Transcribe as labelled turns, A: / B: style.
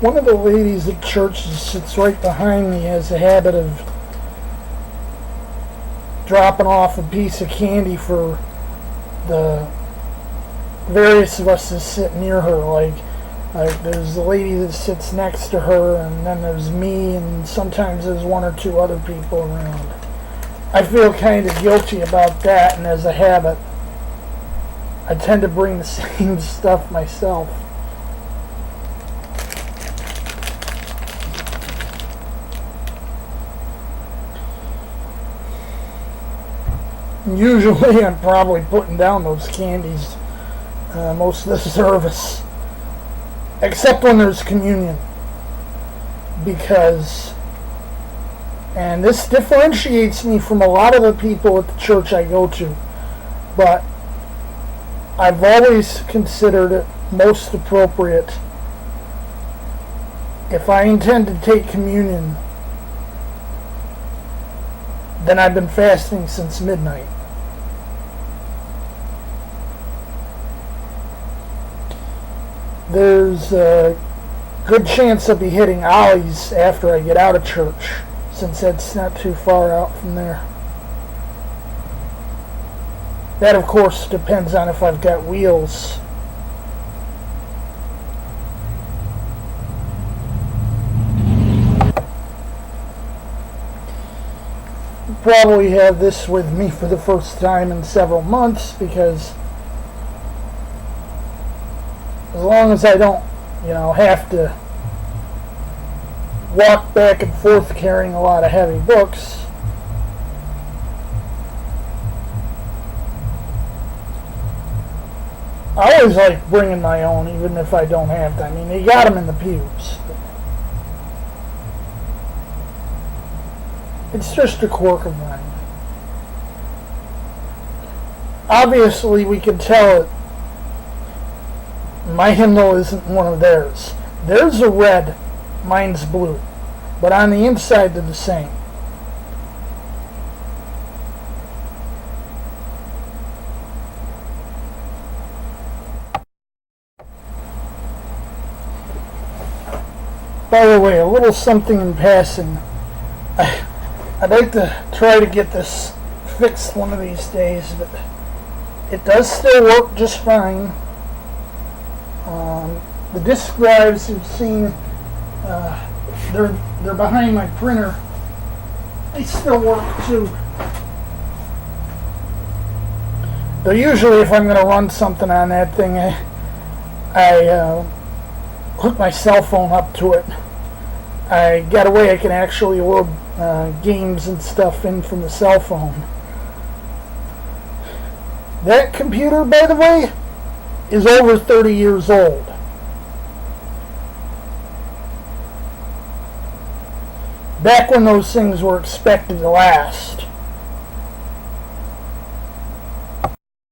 A: One of the ladies at church that sits right behind me has a habit of dropping off a piece of candy for the various of us that sit near her. Like there's the lady that sits next to her, and then there's me, and sometimes there's one or two other people around. I feel kind of guilty about that, and as a habit, I tend to bring the same stuff myself. Usually I'm probably putting down those candies most of the service, except when there's communion, because, and this differentiates me from a lot of the people at the church I go to, but I've always considered it most appropriate, if I intend to take communion, then I've been fasting since midnight. There's a good chance I'll be hitting Ollie's after I get out of church, since that's not too far out from there. That, of course, depends on if I've got wheels. Probably have this with me for the first time in several months, because as long as I don't, have to walk back and forth carrying a lot of heavy books, I always like bringing my own, even if I don't have to. I mean, they got them in the pews. It's just a quirk of mine. Obviously, we can tell it. My hymnal isn't one of theirs. Theirs are red, mine's blue. But on the inside, they're the same. By the way, a little something in passing. I'd like to try to get this fixed one of these days, but it does still work just fine. The disk drives you've seen, they're behind my printer. They still work too. Though usually if I'm going to run something on that thing, I hook my cell phone up to it. I got a way I can actually load games and stuff in from the cell phone. That computer, by the way, is over 30 years old. Back when those things were expected to last.